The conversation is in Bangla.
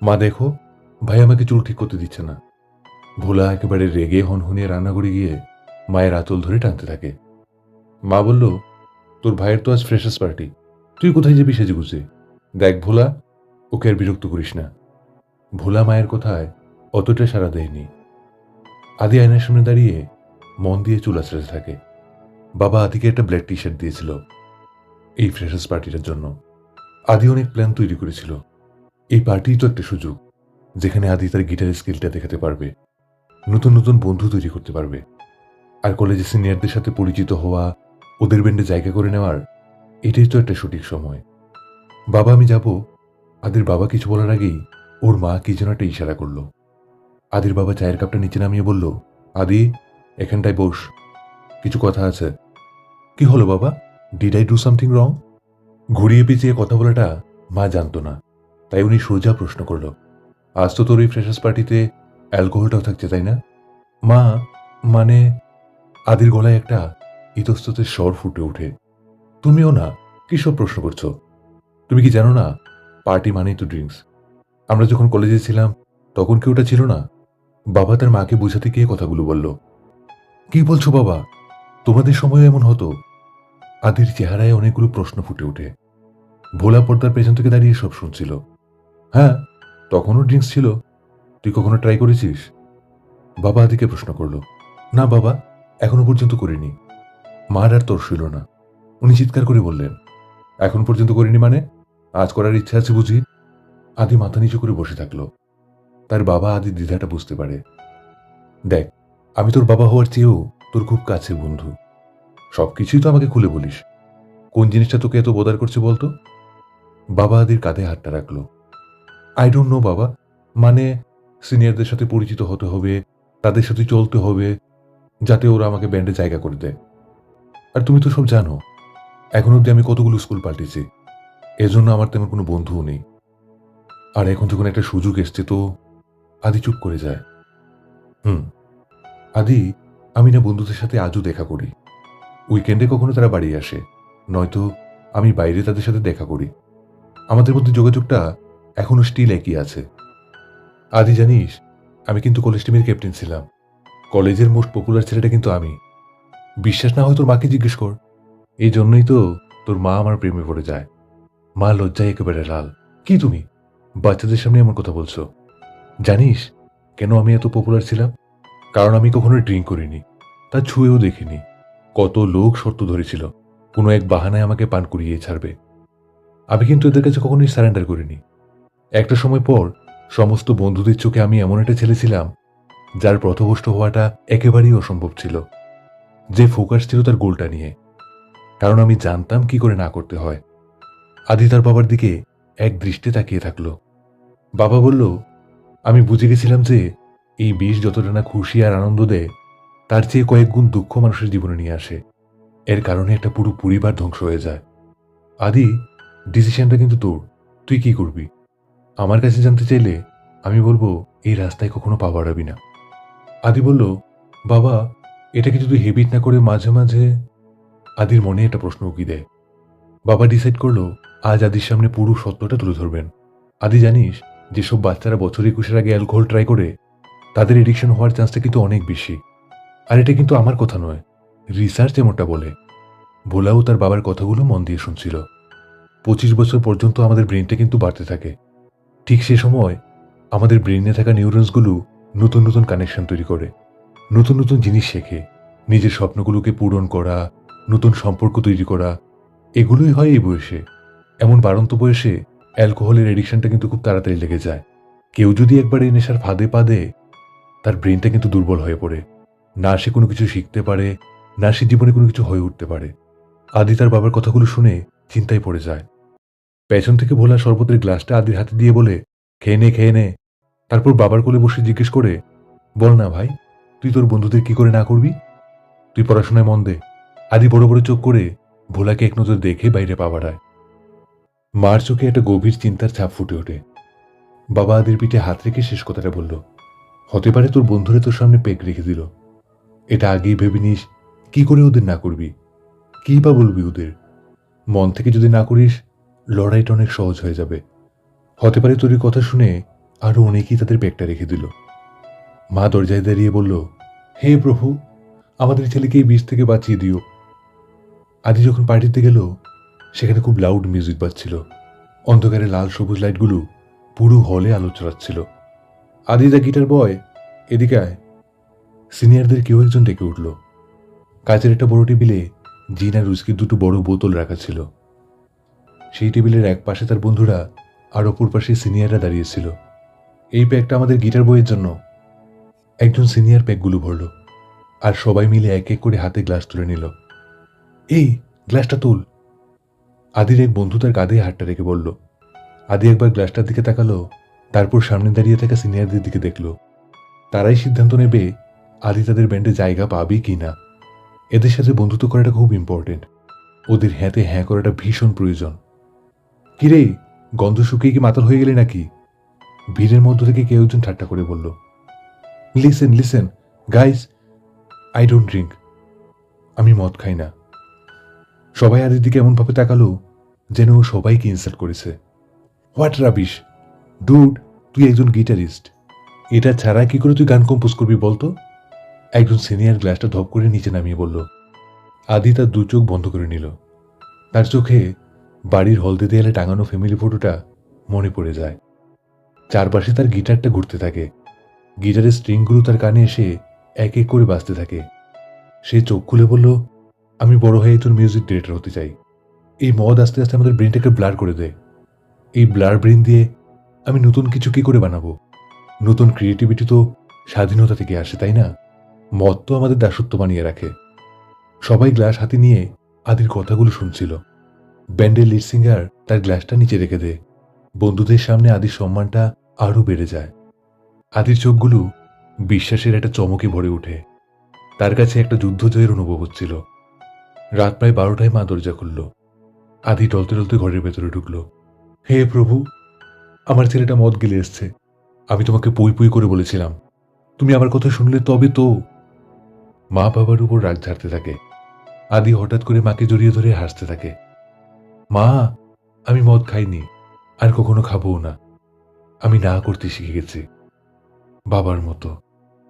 মা দেখো, ভাই আমাকে চুল ঠিক করতে দিচ্ছে না। ভোলা একেবারে রেগে হনহনিয়ে রান্নাঘরে গিয়ে মায়ের আঁচল ধরে টানতে থাকে। মা বলল, তোর ভাইয়ের তো আজ ফ্রেশার্স পার্টি, তুই কোথায় যাবি সেজেগুজে? দেখ ভোলা, ওকে আর বিরক্ত করিস না। ভোলা মায়ের কথায় অতটা সাড়া দেয়নি। আদি আয়নার সামনে দাঁড়িয়ে মন দিয়ে চুল আঁচড়াতে থাকে। বাবা আদিকে একটা ব্ল্যাক টি শার্ট দিয়েছিল এই ফ্রেশার্স পার্টিটার জন্য। আদি অনেক প্ল্যান তৈরি করেছিল। এই পার্টি তো একটা সুযোগ যেখানে আদি তার গিটার স্কিলটা দেখাতে পারবে, নতুন নতুন বন্ধু তৈরি করতে পারবে, আর কলেজে সিনিয়রদের সাথে পরিচিত হওয়া, ওদের ব্যান্ডে জায়গা করে নেওয়ার এটাই তো একটা সঠিক সময়। বাবা আমি যাব। আদির বাবা কিছু বলার আগেই ওর মা কি যেন একটা ইশারা করলো। আদির বাবা চায়ের কাপটা নিচে নামিয়ে বলল, আদি, এখানটায় বস, কিছু কথা আছে। কি হলো বাবা? Did I do something wrong? ঘুরিয়ে পিছিয়ে কথা বলাটা মা জানতো না, তাই উনি সোজা প্রশ্ন করল, আজ তো তোর এই ফ্রেশার্স পার্টিতে অ্যালকোহলটাও থাকছে তাই না? মা, মানে? আদির গলায় একটা ইতস্ততের স্বর ফুটে ওঠে। তুমিও না, কি সব প্রশ্ন করছো? তুমি কি জানো না, পার্টি মানেই তো ড্রিঙ্কস। আমরা যখন কলেজে ছিলাম তখন কি ওটা ছিল না? বাবা তার মাকে বোঝাতে গিয়ে কথাগুলো বলল। কি বলছো বাবা? তোমাদের সময়ও এমন হতো? আদির চেহারায় অনেকগুলো প্রশ্ন ফুটে ওঠে। ভোলা পর্দার পেছন থেকে দাঁড়িয়ে সব শুনছিল। হ্যাঁ, তখনও ড্রিঙ্কস ছিল। তুই কখনো ট্রাই করেছিস? বাবা আদিকে প্রশ্ন করল। না বাবা, এখনো পর্যন্ত করিনি। মার আর তর সইল না। উনি চিৎকার করে বললেন, এখন পর্যন্ত করিনি মানে? আজ করার ইচ্ছা আছে বুঝি? আদি মাথা নিচু করে বসে থাকলো। তার বাবা আদির দ্বিধাটা বুঝতে পারে। দেখ, আমি তোর বাবা হওয়ার চেয়েও তোর খুব কাছের বন্ধু। সবকিছুই তো আমাকে খুলে বলিস। কোন জিনিসটা তোকে এত বোদার করছে বলতো? বাবা আদির কাঁধে হাতটা রাখলো। আই ডোন্ট নো বাবা, মানে সিনিয়রদের সাথে পরিচিত হতে হবে, তাদের সাথে চলতে হবে, যাতে ওরা আমাকে ব্যান্ডে জায়গা করে দেয়। আর তুমি তো সব জানো, এখন অব্দি আমি কতগুলো স্কুল পাল্টেছি, এজন্য আমার তেমন কোনো বন্ধুও নেই। আর এখন যখন একটা সুযোগ এসছে তো। আদি চুপ করে যায়। হুম, আদি, আমি না বন্ধুদের সাথে আজও দেখা করি। উইকেন্ডে কখনো তারা বাড়ি আসে, নয়তো আমি বাইরে তাদের সাথে দেখা করি। আমাদের মধ্যে যোগাযোগটা এখনো স্টিল একই আছে। আদি জানিস, আমি কিন্তু কলেজ টিমের ক্যাপ্টেন ছিলাম। কলেজের মোস্ট পপুলার ছেলেটা কিন্তু আমি। বিশ্বাস না হয় তোর মাকে জিজ্ঞেস কর। এই জন্যই তো তোর মা আমার প্রেমে পড়ে যায়। মা লজ্জায় একেবারে লাল। কি তুমি বাচ্চাদের সামনে এমন কথা বলছো? জানিস কেন আমি এত পপুলার ছিলাম? কারণ আমি কখনো ড্রিঙ্ক করিনি, তা ছুঁয়েও দেখিনি। কত লোক শর্ত ধরেছিল কোনো এক বাহানায় আমাকে পান করিয়ে ছাড়বে। আমি কিন্তু এদের কাছে কখনোই সারেন্ডার করিনি। একটা সময় পর সমস্ত বন্ধুদের চোখে আমি এমন একটা ছেলে ছিলাম যার পথভ্রষ্ট হওয়াটা একেবারেই অসম্ভব ছিল, যে ফোকাস ছিল তার গোলটা নিয়ে। কারণ আমি জানতাম কি করে না করতে হয়। আদি তার বাবার দিকে এক দৃষ্টে তাকিয়ে থাকলো। বাবা বলল, আমি বুঝে গেছিলাম যে এই বিষ যতটা না খুশি আর আনন্দ দেয়, তার চেয়ে কয়েক গুণ দুঃখ মানুষের জীবনে নিয়ে আসে। এর কারণে একটা পুরো পরিবার ধ্বংস হয়ে যায়। আদি, ডিসিশনটা কিন্তু তোর, তুই কি করবি? আমার কাছে জানতে চাইলে আমি বলবো, এই রাস্তায় কখনো পা বাড়াবি না। আদি বলল, বাবা, এটা কি তুই হেবিট না করে মাঝে মাঝে? আদির মনে একটা প্রশ্ন উকি দেয়। বাবা ডিসাইড করলো আজ আদির সামনে পুরো সত্যটা তুলে ধরবেন। আদি জানিস, যেসব বাচ্চারা বছর 21-এর আগে অ্যালকোহল ট্রাই করে তাদের এডিকশন হওয়ার চান্সটা কিন্তু অনেক বেশি। আর এটা কিন্তু আমার কথা নয়, রিসার্চ এমনটা বলে। ভোলাও তার বাবার কথাগুলো মন দিয়ে শুনছিল। 25 বছর পর্যন্ত আমাদের ব্রেনটা কিন্তু বাড়তে থাকে। ঠিক সে সময় আমাদের ব্রেনে থাকা নিউরনসগুলো নতুন নতুন কানেকশন তৈরি করে, নতুন নতুন জিনিস শেখে, নিজের স্বপ্নগুলোকে পূরণ করা, নতুন সম্পর্ক তৈরি করা, এগুলোই হয় এই বয়সে। এমন বাড়ন্ত বয়সে অ্যালকোহলের এডিকশনটা কিন্তু খুব তাড়াতাড়ি লেগে যায়। কেউ যদি একবার এই নেশার ফাঁদে পা দেয়, তার ব্রেনটা কিন্তু দুর্বল হয়ে পড়ে। না সে কোনো কিছু শিখতে পারে, না সে জীবনে কোনো কিছু হয়ে উঠতে পারে। আদি তার বাবার কথাগুলো শুনে চিন্তায় পড়ে যায়। পেছন থেকে ভোলা শরবতের গ্লাসটা আদির হাতে দিয়ে বলে, খেয়ে নে খেয়ে নে। তারপর বাবার কোলে বসে জিজ্ঞেস করে, বল না ভাই, তুই তোর বন্ধুদের কি করে না করবি? তুই পড়াশোনায় মন দে। আদি বড় বড় চোখ করে ভোলাকে এক নজর দেখে বাইরে পা বাড়ায়। মার চোখে একটা গভীর চিন্তার ছাপ ফুটে ওঠে। বাবা আদির পিঠে হাত রেখে শেষ কথাটা বলল, হতে পারে তোর বন্ধুরা তোর সামনে পেগ রেখে দিল। এটা আগেই ভেবে নিস, কি করে ওদের না করবি? কি বা বলবি ওদের? মন থেকে যদি না করিস, লড়াইটা অনেক সহজ হয়ে যাবে। হতে পারে তোর এই কথা শুনে আরও অনেকেই তাদের ব্যাগটা রেখে দিল। মা দরজায় দাঁড়িয়ে বলল, হে প্রভু, আমাদের ছেলেকে এই বিষ থেকে বাঁচিয়ে দিও। আদি যখন পার্টিতে গেল, সেখানে খুব লাউড মিউজিক বাজছিল। অন্ধকারে লাল সবুজ লাইটগুলো পুরো হলে আলো ছড়াচ্ছিল। আদি দা গিটার বয়, এদিকে আয়। সিনিয়রদের কেউ একজন ডেকে উঠল। কাছের একটা বড় টেবিলে জিন আর উইস্কির দুটো বড় বোতল রাখা ছিল। সেই টেবিলের এক পাশে তার বন্ধুরা আর অপর পাশে সিনিয়ররা দাঁড়িয়েছিল। এই প্যাকটা আমাদের গিটার বইয়ের জন্য। একজন সিনিয়র প্যাকগুলো ভরল, আর সবাই মিলে এক এক করে হাতে গ্লাস তুলে নিল। এই গ্লাসটা তুল। আদির এক বন্ধু তার কাঁধে হাতটা রেখে বলল। আদি একবার গ্লাসটার দিকে তাকালো, তারপর সামনে দাঁড়িয়ে থাকা সিনিয়রদের দিকে দেখল। তারাই সিদ্ধান্ত নেবে আদি তাদের ব্যান্ডে জায়গা পাবে কি না। এদের সাথে বন্ধুত্ব করাটা খুব ইম্পর্টেন্ট। ওদের হ্যাঁতে হ্যাঁ করাটা ভীষণ প্রয়োজন। কিরে, গন্ধ শুকিয়ে কি মাতাল হয়ে গেলে নাকি? ভিড়ের মধ্য থেকে কেউ একজন ঠাট্টা করে বলল। Listen listen guys, I don't drink. আমি মদ খাই না। সবাই আদির দিকে এমনভাবে তাকালো যেন ও সবাইকে ইনসাল্ট করেছে। হোয়াট রাবিশ ডুড, তুই একজন গিটারিস্ট, এটা ছাড়া কি করে তুই গান কম্পোজ করবি বলতো? একজন সিনিয়র গ্লাসটা ধপ করে নিচে নামিয়ে বলল। আদি তার দু চোখ বন্ধ করে নিল। তার চোখে বাড়ির হলদে দেয়ালে টাঙানো ফ্যামিলি ফটোটা মনে পড়ে যায়। চারপাশে তার গিটারটা ঘুরতে থাকে। গিটারের স্ট্রিংগুলো তার কানে এসে এক এক করে বাজতে থাকে। সে চোখ খুলে বলল, আমি বড় হয়ে একজন মিউজিক ডিরেক্টর হতে চাই। এই মদ আস্তে আস্তে আমাদের ব্রেনটাকে ব্লার করে দেয়। এই ব্লার ব্রেন দিয়ে আমি নতুন কিছু কি করে বানাবো? নতুন ক্রিয়েটিভিটি তো স্বাধীনতা থেকে আসে, তাই না? মদ তো আমাদের দাসত্ব বানিয়ে রাখে। সবাই গ্লাস হাতে নিয়ে আদির কথাগুলো শুনছিল। ব্যান্ডের লিড সিঙ্গার তার গ্লাসটা নিচে রেখে দেয়। বন্ধুদের সামনে আদির সম্মানটা আরও বেড়ে যায়। আদির চোখগুলো বিশ্বাসের একটা চমকে ভরে ওঠে। তার কাছে একটা যুদ্ধ জয়ের অনুভব হচ্ছিল। রাত প্রায় 12টায় মা দরজা খুলল। আদি টলতে টলতে ঘরের ভেতরে ঢুকল। হে প্রভু, আমার ছেলেটা মদ গিলে এসছে। আমি তোমাকে পই পই করে বলেছিলাম, তুমি আমার কথা শুনলে তবে তো। মা বাবার উপর রাগ ঝাড়তে থাকে। আদি হঠাৎ করে মাকে জড়িয়ে ধরে হাসতে থাকে। মা, আমি মদ খাইনি, আর কখনো খাবও না। আমি না করতে শিখে গেছি, বাবার মতো।